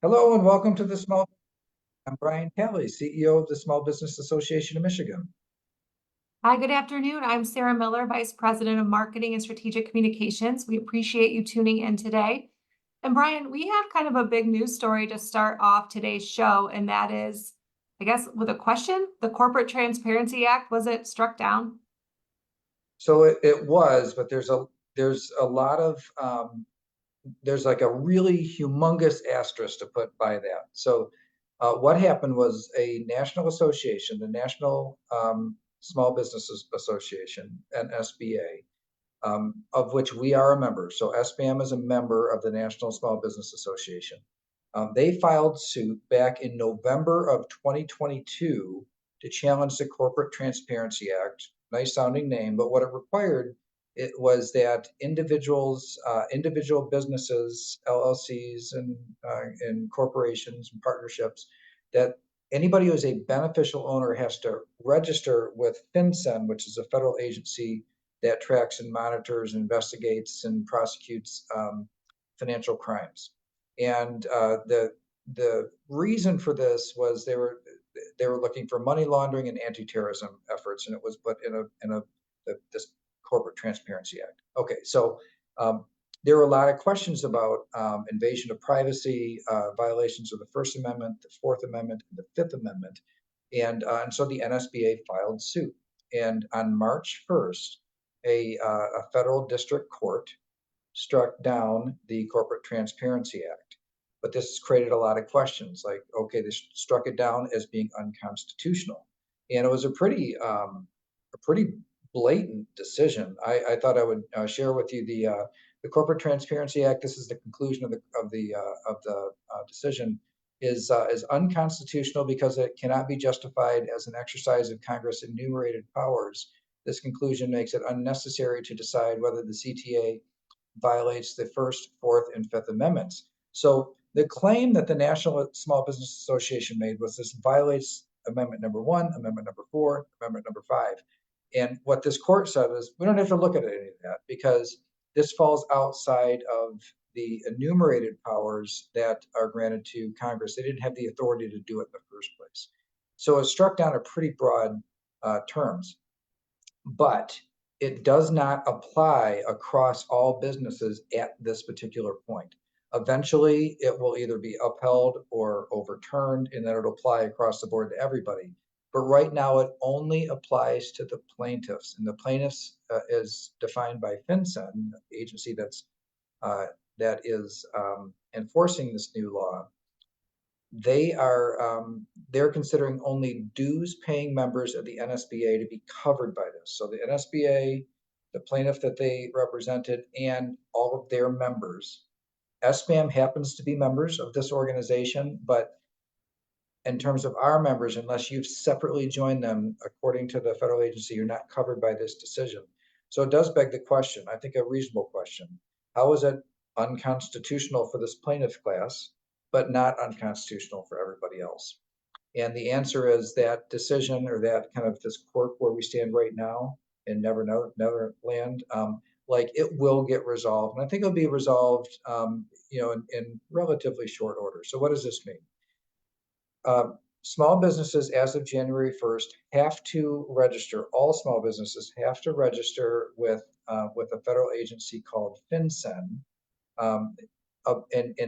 Hello and welcome to the Small. I'm Brian Kelly, CEO of the Small Business Association of Michigan. Hi, good afternoon. I'm Sarah Miller, Vice President of Marketing and Strategic Communications. We appreciate you tuning in today. And Brian, we have kind of a big news story to start off today's show, and that is, I guess, with a question. The Corporate Transparency Act, was it struck down? So it was, but there's a lot of there's like a really humongous asterisk to put by that. So what happened was a national association, the National Small Businesses Association, NSBA, of which we are a member. So SBAM is a member of the National Small Business Association. They filed suit back in November of 2022 to challenge the Corporate Transparency Act. Nice sounding name, but what it required it was that individual businesses, LLCs, and corporations and partnerships, that anybody who is a beneficial owner has to register with FinCEN, which is a federal agency that tracks and monitors, investigates, and prosecutes financial crimes. And the reason for this was they were looking for money laundering and anti-terrorism efforts, and it was put in this Corporate Transparency Act. Okay, so there were a lot of questions about invasion of privacy, violations of the First Amendment, the Fourth Amendment, and the Fifth Amendment, and so the NSBA filed suit. And on March 1st, a federal district court struck down the Corporate Transparency Act. But this has created a lot of questions like, okay, they struck it down as being unconstitutional. And it was a pretty blatant decision. I thought I would share with you the Corporate Transparency Act. This is the conclusion of the decision is unconstitutional because it cannot be justified as an exercise of Congress' enumerated powers. This conclusion makes it unnecessary to decide whether the CTA violates the First, Fourth, and Fifth Amendments. So the claim that the National Small Business Association made was this violates Amendment number 1, Amendment number 4, Amendment number 5. And what this court said is we don't have to look at any of that because this falls outside of the enumerated powers that are granted to Congress. They didn't have the authority to do it in the first place. So it struck down a pretty broad terms. But it does not apply across all businesses at this particular point. Eventually, it will either be upheld or overturned, and then it'll apply across the board to everybody. But right now, it only applies to the plaintiffs, and the plaintiffs is defined by FinCEN, the agency that is enforcing this new law. They're considering only dues paying members of the NSBA to be covered by this. So the NSBA, the plaintiff that they represented, and all of their members. SBAM happens to be members of this organization, but in terms of our members, unless you've separately joined them, according to the federal agency, you're not covered by this decision. So it does beg the question, I think a reasonable question. How is it unconstitutional for this plaintiff class, but not unconstitutional for everybody else? And the answer is that decision, or that kind of this court where we stand right now in Neverland, like it will get resolved. And I think it'll be resolved, in relatively short order. So what does this mean? Small businesses as of January 1st have to register, all small businesses have to register with a federal agency called FinCEN, and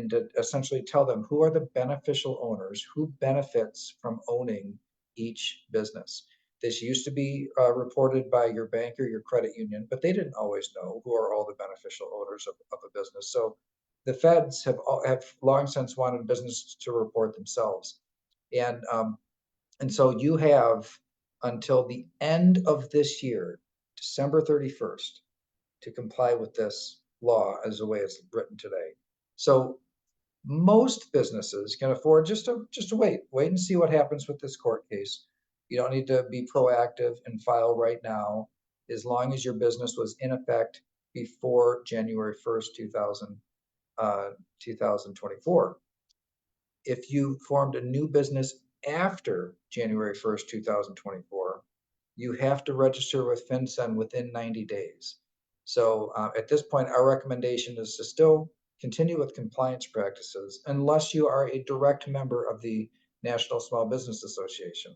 to essentially tell them who are the beneficial owners, who benefits from owning each business. This used to be reported by your bank or your credit union, but they didn't always know who are all the beneficial owners of a business. So the feds have long since wanted businesses to report themselves. And so you have until the end of this year, December 31st, to comply with this law as the way it's written today. So most businesses can afford just to wait and see what happens with this court case. You don't need to be proactive and file right now, as long as your business was in effect before January 1st, 2024. If you formed a new business after January 1st, 2024, you have to register with FinCEN within 90 days. So at this point, our recommendation is to still continue with compliance practices unless you are a direct member of the National Small Business Association.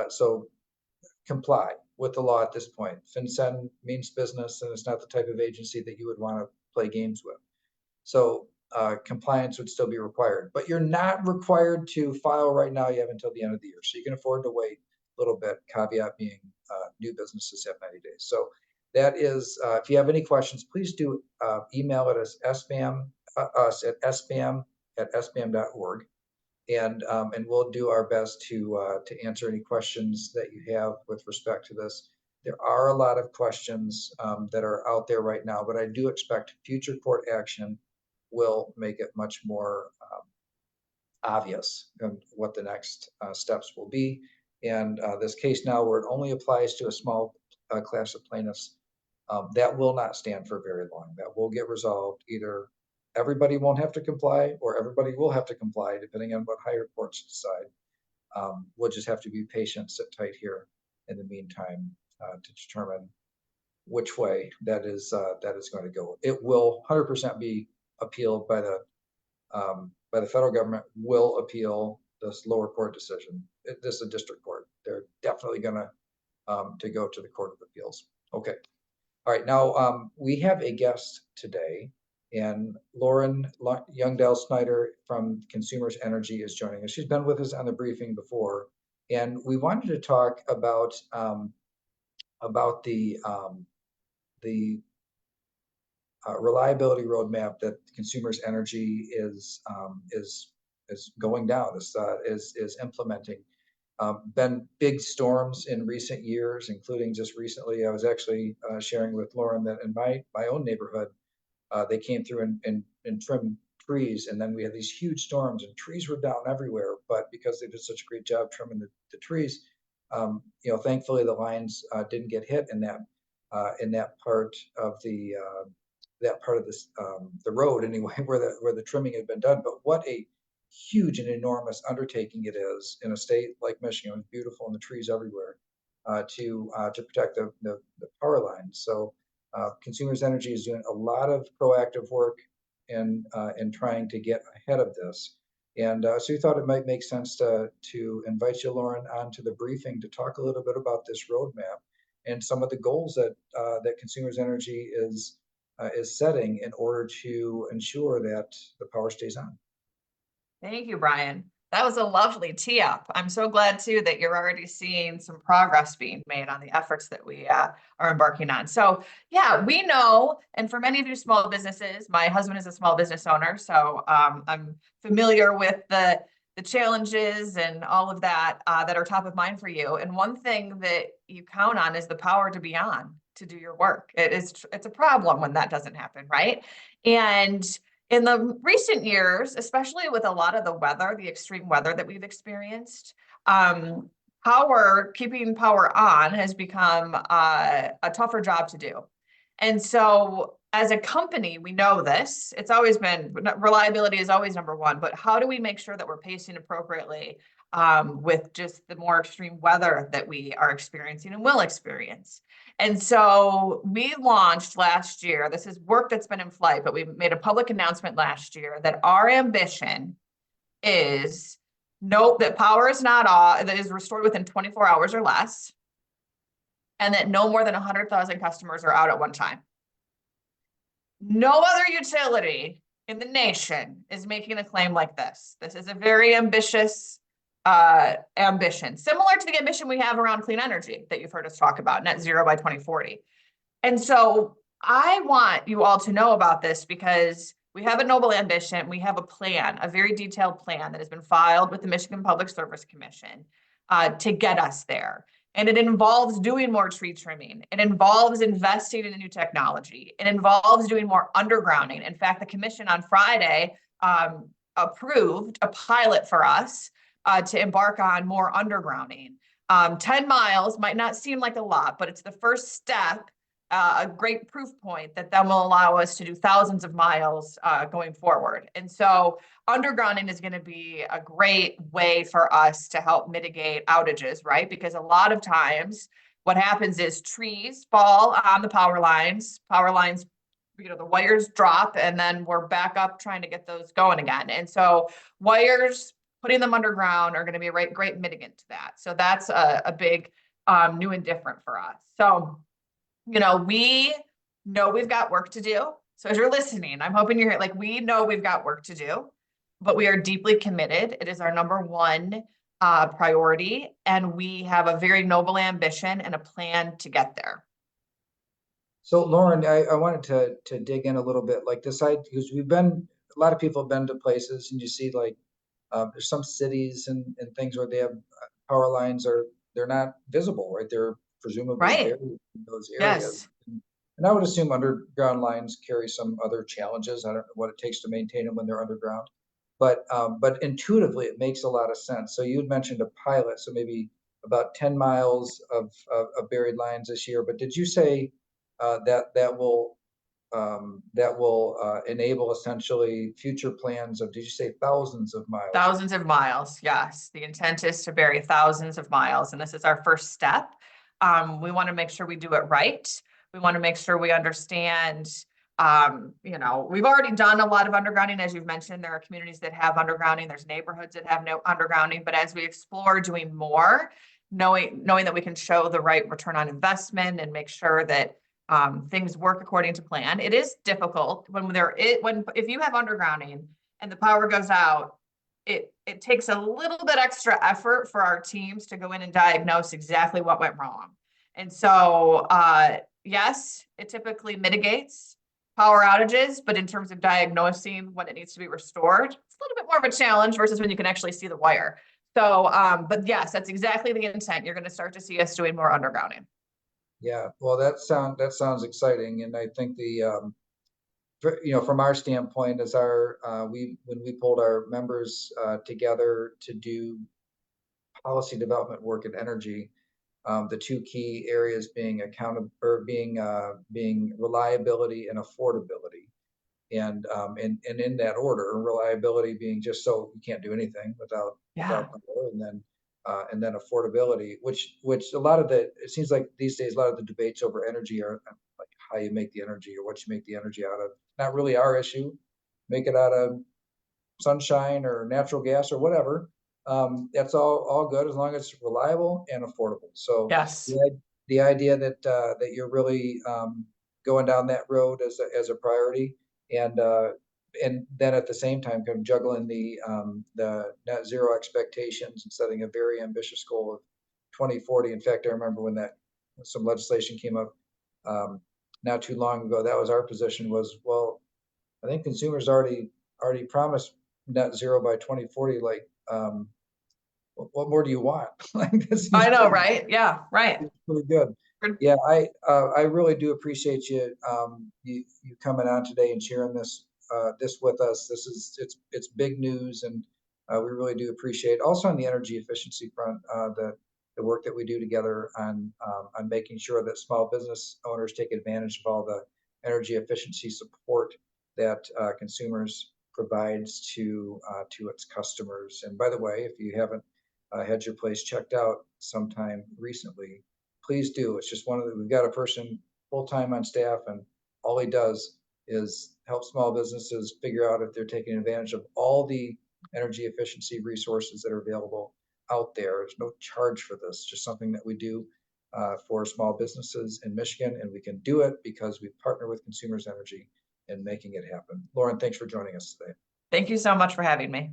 So comply with the law at this point. FinCEN means business, and it's not the type of agency that you would want to play games with. So compliance would still be required, but you're not required to file right now. You have until the end of the year. So you can afford to wait a little bit, caveat being new businesses have 90 days. So that is, if you have any questions, please do email at us at sbam@sbam.org. And we'll do our best to answer any questions that you have with respect to this. There are a lot of questions that are out there right now, but I do expect future court action will make it much more obvious what the next steps will be. And this case now, where it only applies to a small class of plaintiffs, that will not stand for very long. That will get resolved. Either everybody won't have to comply, or everybody will have to comply, depending on what higher courts decide. We'll just have to be patient, sit tight here in the meantime to determine which way that is going to go. It will 100% be appealed by the federal government. Will appeal this lower court decision. This is a district court. They're definitely going to go to the Court of Appeals. Okay. All right, now we have a guest today, and Lauren Youngdell Snyder from Consumers Energy is joining us. She's been with us on the briefing before, and we wanted to talk about the reliability roadmap that Consumers Energy is going down. Is implementing. Been big storms in recent years, including just recently. I was actually sharing with Lauren that in my own neighborhood, they came through and trimmed trees, and then we had these huge storms, and trees were down everywhere. But because they did such a great job trimming the trees, thankfully the lines didn't get hit in that part of the road anyway, where the trimming had been done. But what a huge and enormous undertaking it is in a state like Michigan. It's beautiful and the trees everywhere to protect the power lines. So Consumers Energy is doing a lot of proactive work in trying to get ahead of this. And so we thought it might make sense to invite you, Lauren, onto the briefing to talk a little bit about this roadmap and some of the goals that Consumers Energy is setting in order to ensure that the power stays on. Thank you, Brian. That was a lovely tee up. I'm so glad too that you're already seeing some progress being made on the efforts that we are embarking on. So yeah, we know, and for many of you small businesses, my husband is a small business owner, so I'm familiar with the challenges and all of that that are top of mind for you. And one thing that you count on is the power to be on to do your work. It's a problem when that doesn't happen, right? And in the recent years, especially with a lot of the weather, the extreme weather that we've experienced, keeping power on has become a tougher job to do. And so as a company, we know this. It's always been, reliability is always number one, but how do we make sure that we're pacing appropriately with just the more extreme weather that we are experiencing and will experience? And so we launched last year, this is work that's been in flight, but we made a public announcement last year that our ambition is that power is not that is restored within 24 hours or less, and that no more than 100,000 customers are out at one time. No other utility in the nation is making a claim like this. This is a very ambitious ambition, similar to the ambition we have around clean energy that you've heard us talk about, net zero by 2040. And so I want you all to know about this because we have a noble ambition. We have a plan, a very detailed plan that has been filed with the Michigan Public Service Commission to get us there. And it involves doing more tree trimming. It involves investing in new technology. It involves doing more undergrounding. In fact, the commission on Friday approved a pilot for us to embark on more undergrounding. 10 miles might not seem like a lot, but it's the first step, a great proof point that then will allow us to do thousands of miles going forward. And so undergrounding is going to be a great way for us to help mitigate outages, right? Because a lot of times what happens is trees fall on the power lines the wires drop and then we're back up trying to get those going again. And so wires, putting them underground are going to be a great mitigant to that. So that's a big new and different for us. So, we know we've got work to do. So as you're listening, I'm hoping you're like, we know we've got work to do, but we are deeply committed. It is our number one priority, and we have a very noble ambition and a plan to get there. So Lauren, I wanted to dig in a little bit, like this side, because a lot of people have been to places and you see like, there's some cities and things where they have power lines they're not visible, right? They're presumably Right. buried in those areas. Yes. And I would assume underground lines carry some other challenges. I don't know what it takes to maintain them when they're underground, but intuitively it makes a lot of sense. So you had mentioned a pilot, so maybe about 10 miles of buried lines this year. But did you say that will enable essentially future plans of, did you say thousands of miles? Thousands of miles, yes. The intent is to bury thousands of miles, and this is our first step. We want to make sure we do it right. We want to make sure we understand, we've already done a lot of undergrounding. As you've mentioned, there are communities that have undergrounding. There's neighborhoods that have no undergrounding, but as we explore doing more, knowing that we can show the right return on investment and make sure that things work according to plan. It is difficult if you have undergrounding and the power goes out, it takes a little bit extra effort for our teams to go in and diagnose exactly what went wrong. And so, yes, it typically mitigates power outages, but in terms of diagnosing when it needs to be restored, it's a little bit more of a challenge versus when you can actually see the wire. So, but yes, that's exactly the intent. You're going to start to see us doing more undergrounding. Yeah, well, that sounds exciting, and I think from our standpoint, as when we pulled our members together to do policy development work in energy, the two key areas being being reliability and affordability, and in that order, reliability being just so you can't do anything without power, and then affordability, which it seems like these days a lot of the debates over energy are like how you make the energy or what you make the energy out of. Not really our issue. Make it out of sunshine or natural gas or whatever. That's all good as long as it's reliable and affordable. So yes, the idea that you're really going down that road as a priority, and then at the same time kind of juggling the net zero expectations and setting a very ambitious goal of 2040. In fact, I remember when some legislation came up not too long ago. That was our position was, well, I think consumers already promised net zero by 2040. Like, what more do you want? Like, this I know, right? Yeah, right. Pretty good. Yeah, I really do appreciate you coming on today and sharing this with us. It's big news, and we really do appreciate. Also on the energy efficiency front, the work that we do together on making sure that small business owners take advantage of all the energy efficiency support that consumers provides to its customers. And by the way, if you haven't had your place checked out sometime recently, please do. It's just we've got a person full-time on staff, and all he does is help small businesses figure out if they're taking advantage of all the energy efficiency resources that are available out there. There's no charge for this, just something that we do for small businesses in Michigan, and we can do it because we partner with Consumers Energy in making it happen. Lauren, thanks for joining us today. Thank you so much for having me.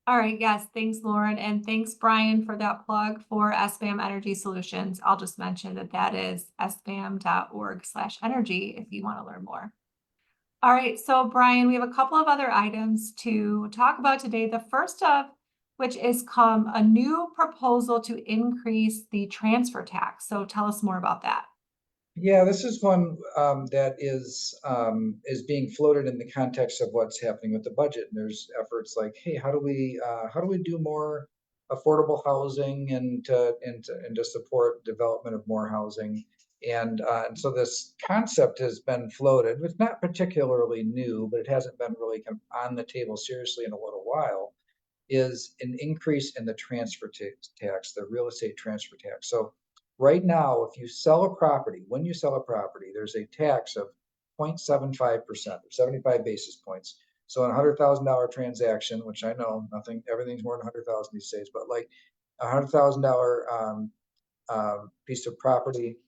All right, yes, thanks, Lauren, and thanks, Brian, for that plug for SBAM Energy Solutions. I'll just mention that is sbam.org/energy if you want to learn more. All right, so Brian, we have a couple of other items to talk about today. The first of which is a new proposal to increase the transfer tax. So tell us more about that. Yeah, this is one that is being floated in the context of what's happening with the budget. And there's efforts like, hey, how do we do more affordable housing and to support development of more housing? And so this concept has been floated. It's not particularly new, but it hasn't been really kind of on the table seriously in a little while. Is an increase in the transfer tax, the real estate transfer tax. So right now, if you sell a property, when you sell a property, there's a tax of 0.75%, 75 basis points. So in a $100,000 transaction, which I know everything's more than 100,000 these days, but like $100,000 piece of property,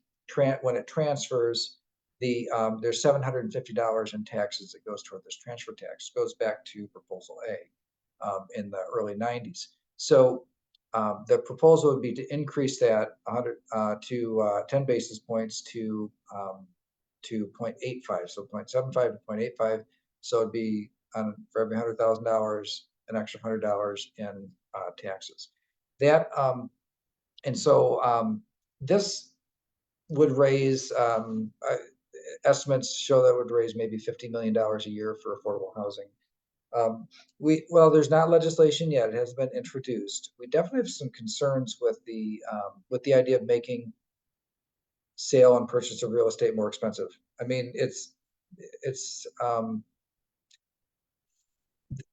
when it transfers, there's $750 in taxes that goes toward this transfer tax. Goes back to Proposal A in the early 90s. So the proposal would be to increase that 10 basis points to 0.85, so 0.75 to 0.85. So it'd be for every $100,000, an extra $100 in taxes. That and so this would raise estimates show that would raise maybe $50 million a year for affordable housing. Well, there's not legislation yet. It has been introduced. We definitely have some concerns with the idea of making sale and purchase of real estate more expensive. I mean,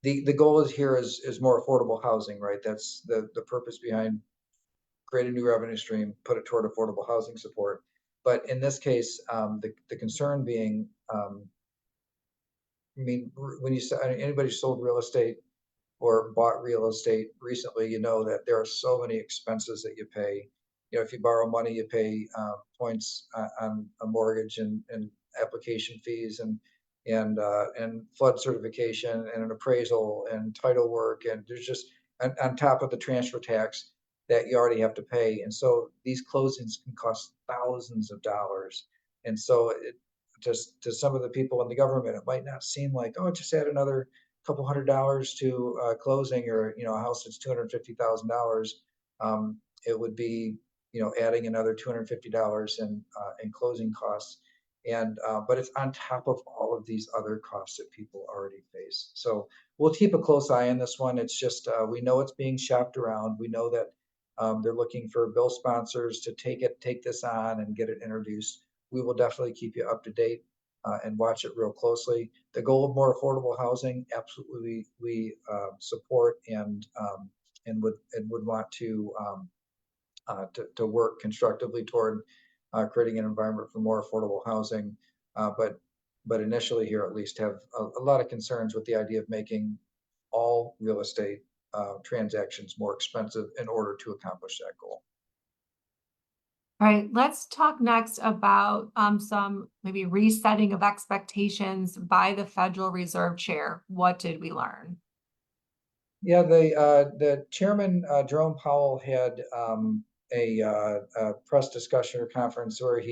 the goal here is more affordable housing, right? That's the purpose behind create a new revenue stream, put it toward affordable housing support. But in this case, the concern being, I mean, when anybody sold real estate or bought real estate recently, you know that there are so many expenses that you pay. You know, if you borrow money, you pay points on a mortgage and application fees and flood certification and an appraisal and title work, and there's just on top of the transfer tax that you already have to pay. And so these closings can cost thousands of dollars. And so it just to some of the people in the government, it might not seem like, oh, just add another couple $100 to closing, or a house that's $250,000. It would be adding another $250 in closing costs, and but it's on top of all of these other costs that people already face. So we'll keep a close eye on this one. It's just we know it's being shopped around. We know that they're looking for bill sponsors to take this on and get it introduced. We will definitely keep you up to date and watch it real closely. The goal of more affordable housing, absolutely, we support and would want to work constructively toward creating an environment for more affordable housing. But initially here, at least, have a lot of concerns with the idea of making all real estate transactions more expensive in order to accomplish that goal. All right, let's talk next about some maybe resetting of expectations by the Federal Reserve Chair. What did we learn? Yeah, the chairman, Jerome Powell, had a press discussion or conference where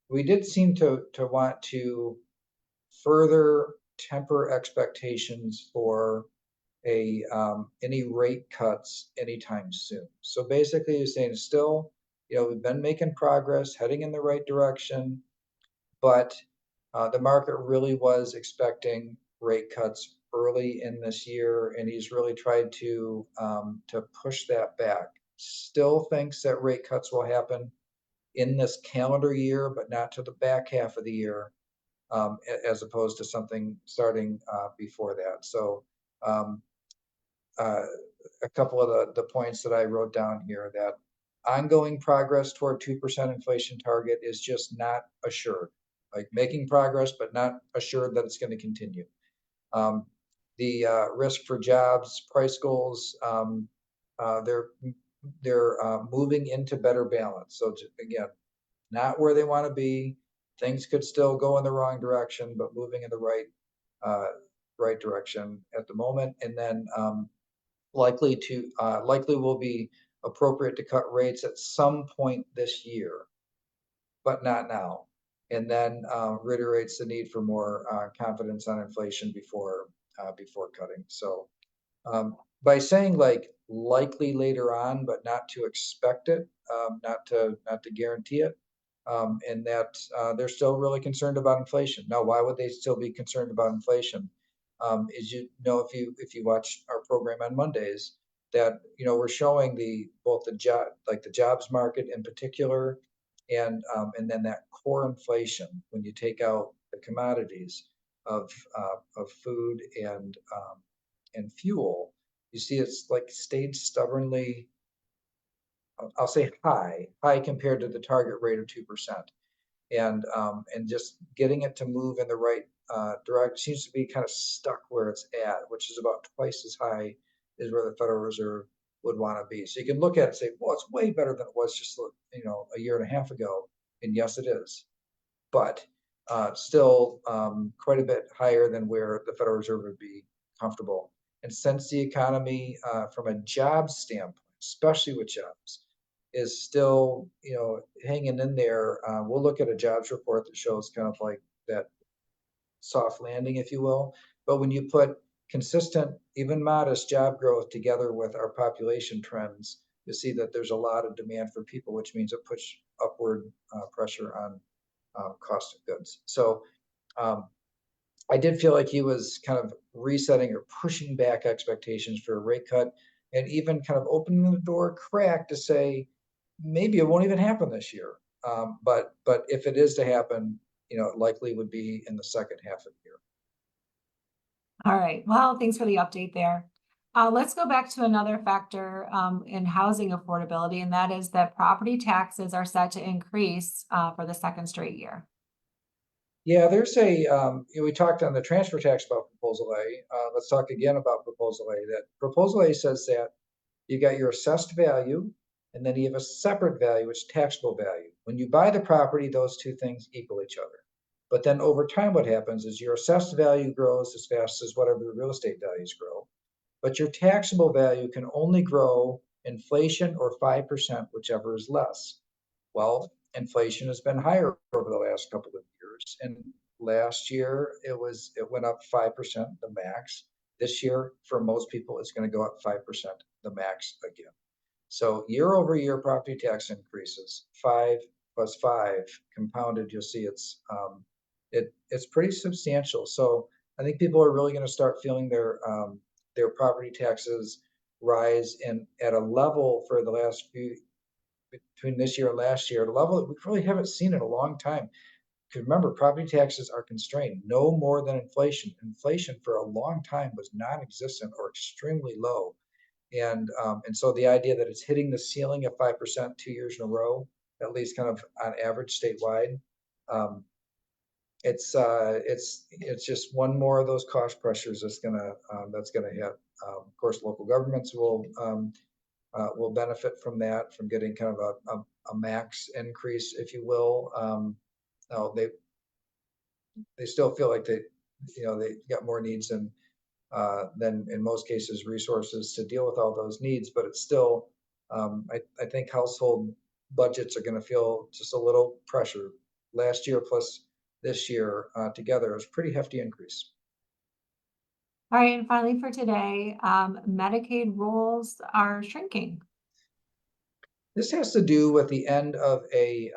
we did seem to want to further temper expectations for any rate cuts anytime soon. So basically, he's saying still, we've been making progress, heading in the right direction, but the market really was expecting rate cuts early in this year, and he's really tried to push that back. Still thinks that rate cuts will happen in this calendar year, but not to the back half of the year, as opposed to something starting before that. So a couple of the points that I wrote down here: that ongoing progress toward 2% inflation target is just not assured. Like making progress, but not assured that it's going to continue. The risk for jobs, price goals, they're moving into better balance. So again, not where they want to be. Things could still go in the wrong direction, but moving in the right direction at the moment. And then likely will be appropriate to cut rates at some point this year, but not now. And then reiterates the need for more confidence on inflation before cutting. So by saying likely later on, but not to expect it, not to guarantee it, and that they're still really concerned about inflation. Now, why would they still be concerned about inflation? As if you watch our program on Mondays, that we're showing both the jobs market in particular, and then that core inflation when you take out the commodities of food and fuel. You see, it's stayed stubbornly, I'll say high compared to the target rate of 2%. and just getting it to move in the right direction. Seems to be kind of stuck where it's at, which is about twice as high as where the Federal Reserve would want to be. So you can look at it and say, well, it's way better than it was just a year and a half ago. And yes, it is, but still quite a bit higher than where the Federal Reserve would be comfortable. And since the economy, from a jobs standpoint, especially with jobs, is still hanging in there, we'll look at a jobs report that shows kind of like that soft landing, if you will. But when you put consistent, even modest job growth together with our population trends, you see that there's a lot of demand for people, which means it puts upward pressure on cost of goods. So I did feel like he was kind of resetting or pushing back expectations for a rate cut, and even kind of opening the door crack to say maybe it won't even happen this year. But if it is to happen, it likely would be in the second half of the year. All right. Well, thanks for the update there. Let's go back to another factor in housing affordability, and that is that property taxes are set to increase for the second straight year. Yeah, there's we talked on the transfer tax about Proposal A. Let's talk again about Proposal A. That Proposal A says that you got your assessed value, and then you have a separate value, which is taxable value. When you buy the property, those two things equal each other. But then over time, what happens is your assessed value grows as fast as whatever the real estate values grow. But your taxable value can only grow inflation or 5%, whichever is less. Well, inflation has been higher over the last couple of years. And last year it went up 5%, the max. This year, for most people, it's going to go up 5%, the max again. So year over year property tax increases, 5 plus 5 compounded, you'll see it's pretty substantial. So I think people are really going to start feeling their property taxes rise at a level for the last few, between this year and last year, at a level that we really haven't seen in a long time. Because remember, property taxes are constrained no more than inflation. Inflation for a long time was non-existent or extremely low. And so the idea that it's hitting the ceiling of 5% 2 years in a row, at least kind of on average statewide, it's just one more of those cost pressures that's gonna hit. Of course, local governments will benefit from that, from getting kind of a max increase, if you will. No, they still feel like they got more needs than in most cases resources to deal with all those needs, but it's still I think household budgets are going to feel just a little pressure. Last year plus this year together is a pretty hefty increase. All right, and finally for today, Medicaid rolls are shrinking. This has to do with the end of a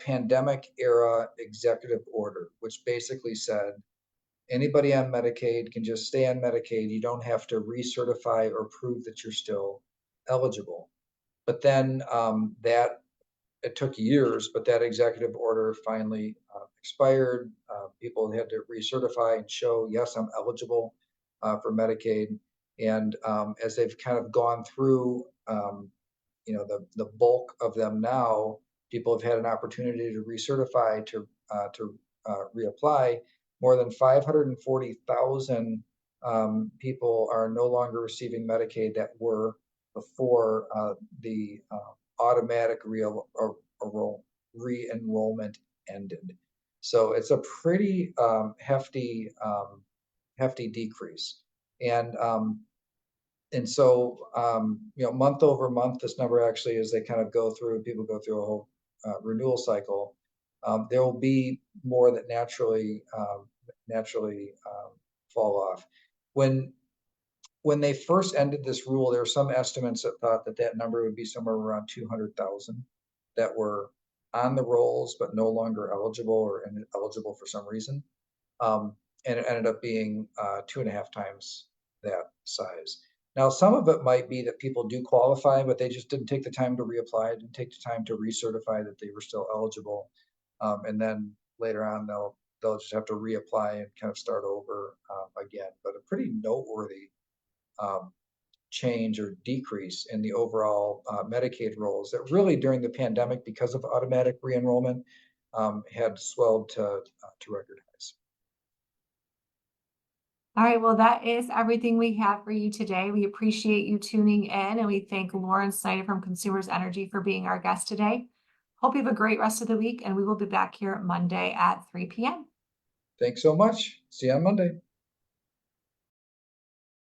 pandemic era executive order, which basically said anybody on Medicaid can just stay on Medicaid. You don't have to recertify or prove that you're still eligible. But then that it took years, but that executive order finally expired. People had to recertify and show, yes, I'm eligible for Medicaid. And as they've kind of gone through, the bulk of them now, people have had an opportunity to recertify, to reapply. More than 540,000 people are no longer receiving Medicaid that were before the automatic re-enrollment ended. So it's a pretty hefty decrease. And so month over month, this number actually, as they kind of people go through a whole renewal cycle, there will be more that naturally fall off. When they first ended this rule, there were some estimates that thought that number would be somewhere around 200,000 that were on the rolls but no longer eligible or ineligible for some reason. And it ended up being 2.5 times that size. Now, some of it might be that people do qualify, but they just didn't take the time to reapply, didn't take the time to recertify that they were still eligible. And then later on, they'll just have to reapply and kind of start over again. But a pretty noteworthy change or decrease in the overall Medicaid rolls that really during the pandemic, because of automatic re-enrollment, had swelled to record highs. All right, well, that is everything we have for you today. We appreciate you tuning in, and we thank Lauren Snyder from Consumers Energy for being our guest today. Hope you have a great rest of the week, and we will be back here Monday at 3 p.m. Thanks so much. See you on Monday.